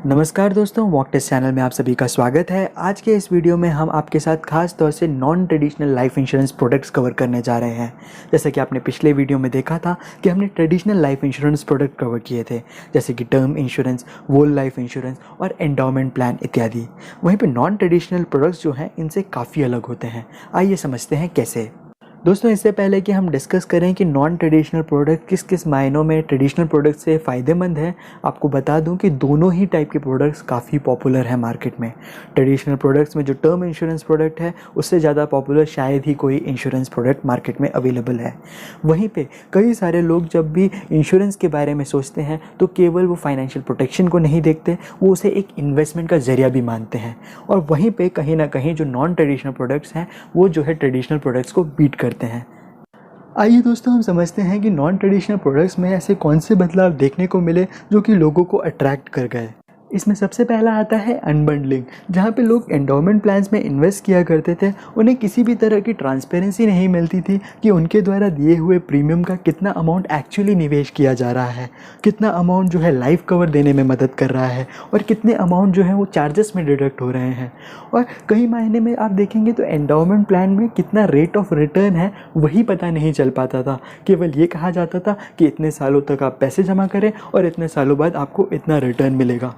नमस्कार दोस्तों, walk test channel में आप सभी का स्वागत है। आज के इस वीडियो में हम आपके साथ खास तौर से non traditional life insurance products cover करने जा रहे हैं। जैसे कि आपने पिछले वीडियो में देखा था कि हमने traditional life insurance product cover किए थे, जैसे कि टर्म इंश्योरेंस, वोल लाइफ इंश्योरेंस और एंडोमेंट प्लान इत्यादि। वहीं पर नॉन ट्रेडिशनल प्रोडक्ट्स जो हैं इनसे काफ़ी अलग होते हैं। आइए समझते हैं कैसे। दोस्तों, इससे पहले कि हम डिस्कस करें कि नॉन ट्रेडिशनल प्रोडक्ट किस किस मायनों में ट्रेडिशनल प्रोडक्ट से फ़ायदेमंद है, आपको बता दूं कि दोनों ही टाइप के प्रोडक्ट्स काफ़ी पॉपुलर हैं मार्केट में। ट्रेडिशनल प्रोडक्ट्स में जो टर्म इंश्योरेंस प्रोडक्ट है उससे ज़्यादा पॉपुलर शायद ही कोई इंश्योरेंस प्रोडक्ट मार्केट में अवेलेबल है। वहीं पे कई सारे लोग जब भी इंश्योरेंस के बारे में सोचते हैं तो केवल वो फाइनेंशियल प्रोटेक्शन को नहीं देखते, वो उसे एक इन्वेस्टमेंट का ज़रिया भी मानते हैं। और वहीं पर कहीं ना कहीं जो नॉन ट्रेडिशनल प्रोडक्ट्स हैं वो जो है ट्रेडिशनल प्रोडक्ट्स को बीट करते हैं। आइए दोस्तों, हम समझते हैं कि नॉन ट्रेडिशनल प्रोडक्ट्स में ऐसे कौन से बदलाव देखने को मिले जो कि लोगों को अट्रैक्ट कर गए। इसमें सबसे पहला आता है अनबंडलिंग, जहाँ पे लोग एंडोमेंट प्लान्स में इन्वेस्ट किया करते थे। उन्हें किसी भी तरह की ट्रांसपेरेंसी नहीं मिलती थी कि उनके द्वारा दिए हुए प्रीमियम का कितना अमाउंट एक्चुअली निवेश किया जा रहा है, कितना अमाउंट जो है लाइफ कवर देने में मदद कर रहा है और कितने अमाउंट जो है वो चार्जेस में डिडक्ट हो रहे हैं। और कई मायने में आप देखेंगे तो एंडोमेंट प्लान में कितना रेट ऑफ रिटर्न है वही पता नहीं चल पाता था। केवल ये कहा जाता था कि इतने सालों तक आप पैसे जमा करें और इतने सालों बाद आपको इतना रिटर्न मिलेगा।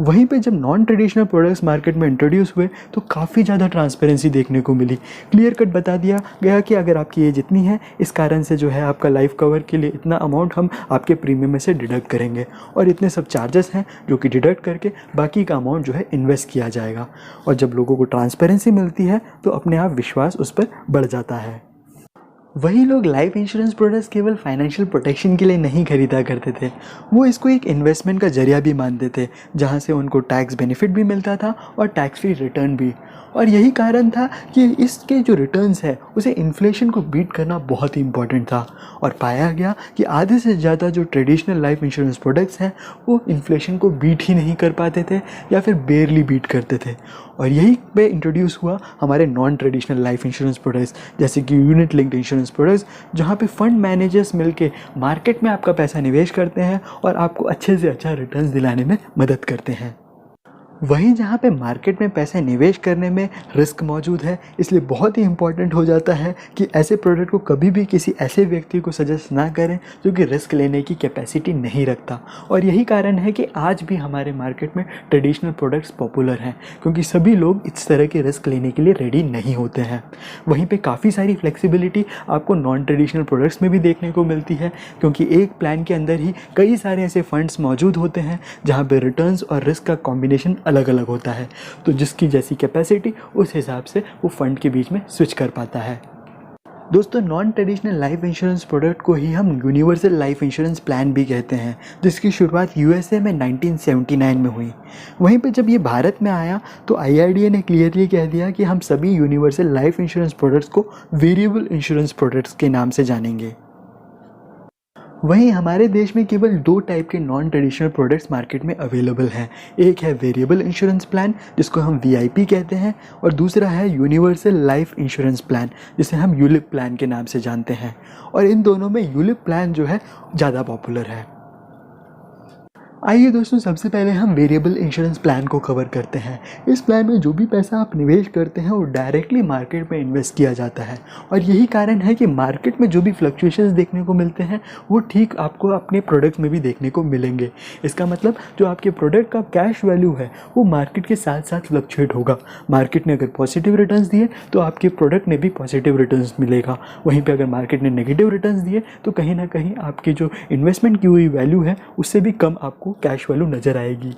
वहीं पे जब नॉन ट्रेडिशनल प्रोडक्ट्स मार्केट में इंट्रोड्यूस हुए तो काफ़ी ज़्यादा ट्रांसपेरेंसी देखने को मिली। क्लियर कट बता दिया गया कि अगर आपकी एज इतनी है, इस कारण से जो है आपका लाइफ कवर के लिए इतना अमाउंट हम आपके प्रीमियम में से डिडक्ट करेंगे और इतने सब चार्जेस हैं जो कि डिडक्ट करके बाकी का अमाउंट जो है इन्वेस्ट किया जाएगा। और जब लोगों को ट्रांसपेरेंसी मिलती है तो अपने आप विश्वास उस पर बढ़ जाता है। वही लोग लाइफ इंश्योरेंस प्रोडक्ट्स केवल फाइनेंशियल प्रोटेक्शन के लिए नहीं खरीदा करते थे, वो इसको एक इन्वेस्टमेंट का जरिया भी मानते थे, जहाँ से उनको टैक्स बेनिफिट भी मिलता था और टैक्स फ्री रिटर्न भी। और यही कारण था कि इसके जो रिटर्न्स है उसे इन्फ्लेशन को बीट करना बहुत ही इंपॉर्टेंट था। और पाया गया कि आधे से ज़्यादा जो ट्रेडिशनल लाइफ इंश्योरेंस प्रोडक्ट्स हैं वो इन्फ्लेशन को बीट ही नहीं कर पाते थे या फिर बेयरली बीट करते थे। और यही पे इंट्रोड्यूस हुआ हमारे non traditional life insurance products, जैसे कि यूनिट लिंक्ड इंश्योरेंस प्रोडक्ट्स, जहाँ पे फंड मैनेजर्स मिलके मार्केट में आपका पैसा निवेश करते हैं और आपको अच्छे से अच्छा रिटर्न्स दिलाने में मदद करते हैं। वहीं जहाँ पे मार्केट में पैसे निवेश करने में रिस्क मौजूद है, इसलिए बहुत ही इंपॉर्टेंट हो जाता है कि ऐसे प्रोडक्ट को कभी भी किसी ऐसे व्यक्ति को सजेस्ट ना करें जो कि रिस्क लेने की कैपेसिटी नहीं रखता। और यही कारण है कि आज भी हमारे मार्केट में ट्रेडिशनल प्रोडक्ट्स पॉपुलर हैं, क्योंकि सभी लोग इस तरह के रिस्क लेने के लिए रेडी नहीं होते हैं। वहीं पर काफ़ी सारी फ्लेक्सिबिलिटी आपको नॉन ट्रेडिशनल प्रोडक्ट्स में भी देखने को मिलती है, क्योंकि एक प्लान के अंदर ही कई सारे ऐसे फंड्स मौजूद होते हैं जहाँ पर रिटर्न्स और रिस्क का कॉम्बिनेशन अलग अलग होता है। तो जिसकी जैसी कैपेसिटी उस हिसाब से वो फंड के बीच में स्विच कर पाता है। दोस्तों, non traditional life insurance product को ही हम यूनिवर्सल लाइफ इंश्योरेंस प्लान भी कहते हैं, जिसकी शुरुआत यूएसए में 1979 में हुई। वहीं पे जब ये भारत में आया तो आईआरडीए ने क्लियरली कह दिया कि हम सभी यूनिवर्सल लाइफ इंश्योरेंस प्रोडक्ट्स को वेरिएबल इंश्योरेंस प्रोडक्ट्स के नाम से जानेंगे। वहीं हमारे देश में केवल दो टाइप के नॉन ट्रेडिशनल प्रोडक्ट्स मार्केट में अवेलेबल हैं। एक है वेरिएबल इंश्योरेंस प्लान, जिसको हम वीआईपी कहते हैं, और दूसरा है यूनिवर्सल लाइफ इंश्योरेंस प्लान, जिसे हम यूलिप प्लान के नाम से जानते हैं। और इन दोनों में यूलिप प्लान जो है ज़्यादा पॉपुलर है। आइए दोस्तों, सबसे पहले हम वेरिएबल इंश्योरेंस प्लान को कवर करते हैं। इस प्लान में जो भी पैसा आप निवेश करते हैं वो डायरेक्टली मार्केट में इन्वेस्ट किया जाता है। और यही कारण है कि मार्केट में जो भी फ्लक्चुएशंस देखने को मिलते हैं वो ठीक आपको अपने प्रोडक्ट में भी देखने को मिलेंगे। इसका मतलब जो आपके प्रोडक्ट का कैश वैल्यू है वो मार्केट के साथ साथ फ्लक्चुएट होगा। मार्केट ने अगर पॉजिटिव रिटर्न्स दिए तो आपके प्रोडक्ट ने भी पॉजिटिव रिटर्न्स मिलेगा। वहीं पर अगर मार्केट ने नेगेटिव रिटर्न्स दिए तो कहीं ना कहीं आपकी जो इन्वेस्टमेंट की हुई वैल्यू है उससे भी कम आपको कैश वैल्यू नजर आएगी।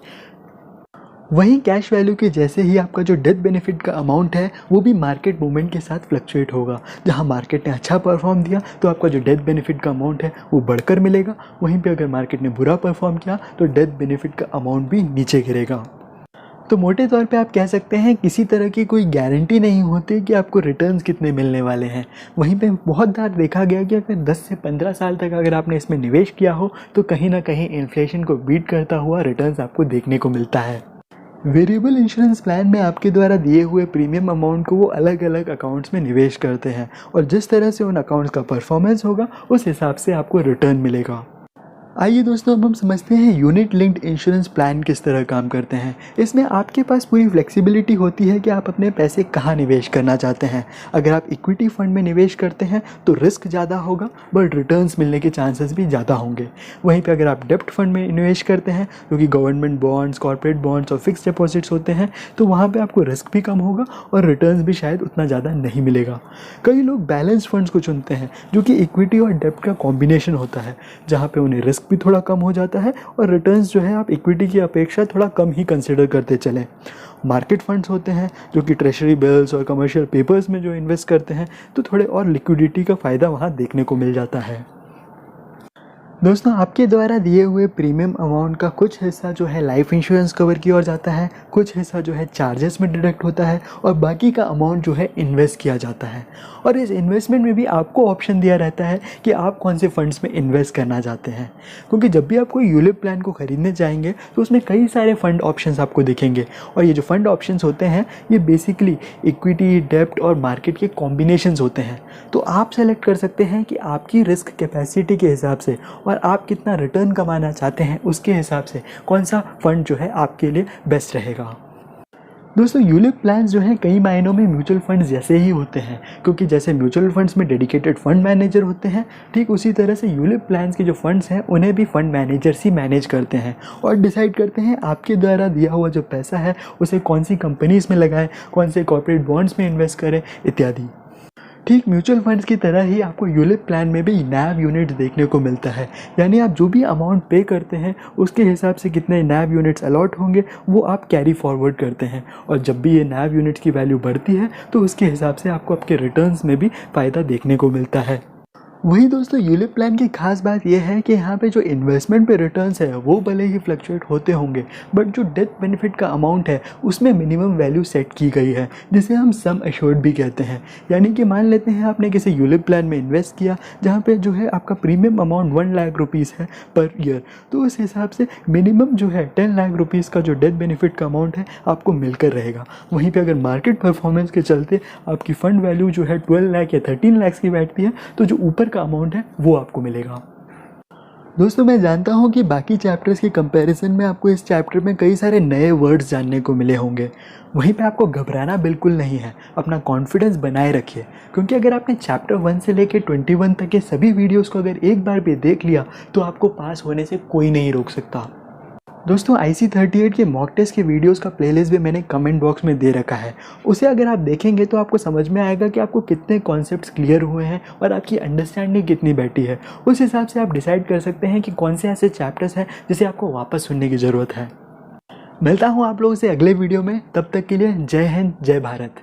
वहीं कैश वैल्यू के जैसे ही आपका जो डेथ बेनिफिट का अमाउंट है वो भी मार्केट मूवमेंट के साथ फ्लक्चुएट होगा। जहां मार्केट ने अच्छा परफॉर्म दिया तो आपका जो डेथ बेनिफिट का अमाउंट है वो बढ़कर मिलेगा। वहीं पे अगर मार्केट ने बुरा परफॉर्म किया तो डेथ बेनिफिट का अमाउंट भी नीचे गिरेगा। तो मोटे तौर पे आप कह सकते हैं किसी तरह की कोई गारंटी नहीं होती कि आपको रिटर्न्स कितने मिलने वाले हैं। वहीं पे बहुत बार देखा गया कि अगर 10 से 15 साल तक अगर आपने इसमें निवेश किया हो तो कहीं ना कहीं इन्फ्लेशन को बीट करता हुआ रिटर्न्स आपको देखने को मिलता है। वेरिएबल इंश्योरेंस प्लान में आपके द्वारा दिए हुए प्रीमियम अमाउंट को वो अलग अलग अकाउंट्स में निवेश करते हैं और जिस तरह से उन अकाउंट्स का परफॉर्मेंस होगा उस हिसाब से आपको रिटर्न मिलेगा। आइए दोस्तों, अब हम समझते हैं यूनिट लिंक्ड इंश्योरेंस प्लान किस तरह काम करते हैं। इसमें आपके पास पूरी फ्लेक्सिबिलिटी होती है कि आप अपने पैसे कहाँ निवेश करना चाहते हैं। अगर आप इक्विटी फंड में निवेश करते हैं तो रिस्क ज़्यादा होगा बट रिटर्न्स मिलने के चांसेस भी ज़्यादा होंगे। वहीं पे अगर आप डेब्ट फंड में निवेश करते हैं जो कि गवर्नमेंट बॉन्ड्स, कॉर्पोरेट बॉन्ड्स और फिक्स डिपॉजिट्स होते हैं, तो वहाँ पर आपको रिस्क भी कम होगा और रिटर्न्स भी शायद उतना ज़्यादा नहीं मिलेगा। कई लोग बैलेंस फंड्स को चुनते हैं जो कि इक्विटी और डेब्ट का कॉम्बिनेशन होता है, जहाँ पे उन्हें रिस्क भी थोड़ा कम हो जाता है और रिटर्न्स जो है आप इक्विटी की अपेक्षा थोड़ा कम ही कंसिडर करते चलें। मार्केट फंड्स होते हैं जो कि ट्रेजरी बिल्स और कमर्शियल पेपर्स में जो इन्वेस्ट करते हैं, तो थोड़े और लिक्विडिटी का फ़ायदा वहाँ देखने को मिल जाता है। दोस्तों, आपके द्वारा दिए हुए प्रीमियम अमाउंट का कुछ हिस्सा जो है लाइफ इंश्योरेंस कवर की ओर जाता है, कुछ हिस्सा जो है चार्जेस में डिडक्ट होता है और बाकी का अमाउंट जो है इन्वेस्ट किया जाता है। और इस इन्वेस्टमेंट में भी आपको ऑप्शन दिया रहता है कि आप कौन से फंड्स में इन्वेस्ट करना चाहते हैं, क्योंकि जब भी आप कोई यूलिप प्लान को ख़रीदने जाएंगे तो उसमें कई सारे फ़ंड ऑप्शंस आपको दिखेंगे। और ये जो फ़ंड ऑप्शंस होते हैं ये बेसिकली इक्विटी, डेब्ट और मार्केट के कॉम्बिनेशंस होते हैं। तो आप सेलेक्ट कर सकते हैं कि आपकी रिस्क कैपेसिटी के हिसाब से और आप कितना रिटर्न कमाना चाहते हैं उसके हिसाब से कौन सा फ़ंड जो है आपके लिए बेस्ट रहेगा। दोस्तों, यूलिप प्लान्स जो हैं कई मायनों में म्यूचुअल फंड्स जैसे ही होते हैं, क्योंकि जैसे म्यूचुअल फंड्स में डेडिकेटेड फंड मैनेजर होते हैं, ठीक उसी तरह से यूलिप प्लान्स के जो फंड्स हैं उन्हें भी फंड मैनेजर्स ही मैनेज करते हैं और डिसाइड करते हैं आपके द्वारा दिया हुआ जो पैसा है उसे कौन सी कंपनीज़ में लगाएं, कौन से कॉर्पोरेट बॉन्ड्स में इन्वेस्ट करें इत्यादि। ठीक म्यूचुअल फंड्स की तरह ही आपको यूलिप प्लान में भी नैव यूनिट देखने को मिलता है, यानी आप जो भी अमाउंट पे करते हैं उसके हिसाब से कितने नैव यूनिट्स अलॉट होंगे वो आप कैरी फॉरवर्ड करते हैं और जब भी ये नैव यूनिट्स की वैल्यू बढ़ती है तो उसके हिसाब से आपको आपके रिटर्न्स में भी फ़ायदा देखने को मिलता है। वही दोस्तों, यूलिप प्लान की खास बात यह है कि यहाँ पे जो इन्वेस्टमेंट पे रिटर्न्स है वो भले ही फ्लक्चुएट होते होंगे बट जो डेथ बेनिफिट का अमाउंट है उसमें मिनिमम वैल्यू सेट की गई है, जिसे हम सम एश्योर्ड भी कहते हैं। यानी कि मान लेते हैं आपने किसी यूलिप प्लान में इन्वेस्ट किया जहाँ पे जो है आपका प्रीमियम अमाउंट 1 लाख रुपीज़ है पर ईयर, तो उस हिसाब से मिनिमम जो है 10 लाख रुपीज़ का जो डेथ बेनिफिट का अमाउंट है आपको मिलकर रहेगा। वहीं पर अगर मार्केट परफॉर्मेंस के चलते आपकी फ़ंड वैल्यू जो है 12 लाख या 13 लाख की बैठती है तो जो ऊपर का अमाउंट है वो आपको मिलेगा। दोस्तों, मैं जानता हूँ कि बाकी चैप्टर्स के कंपैरिजन में आपको इस चैप्टर में कई सारे नए वर्ड्स जानने को मिले होंगे। वहीं पे आपको घबराना बिल्कुल नहीं है, अपना कॉन्फिडेंस बनाए रखिए, क्योंकि अगर आपने चैप्टर 1 से लेकर 21 तक के सभी वीडियोस को अगर एक बार भी देख लिया तो आपको पास होने से कोई नहीं रोक सकता। दोस्तों, IC38 के मॉक टेस्ट के वीडियोस का प्लेलिस्ट भी मैंने कमेंट बॉक्स में दे रखा है। उसे अगर आप देखेंगे तो आपको समझ में आएगा कि आपको कितने कॉन्सेप्ट्स क्लियर हुए हैं और आपकी अंडरस्टैंडिंग कितनी बैठी है। उस हिसाब से आप डिसाइड कर सकते हैं कि कौन से ऐसे चैप्टर्स हैं जिसे आपको वापस सुनने की ज़रूरत है। मिलता हूँ आप लोगों से अगले वीडियो में, तब तक के लिए जय हिंद, जय भारत।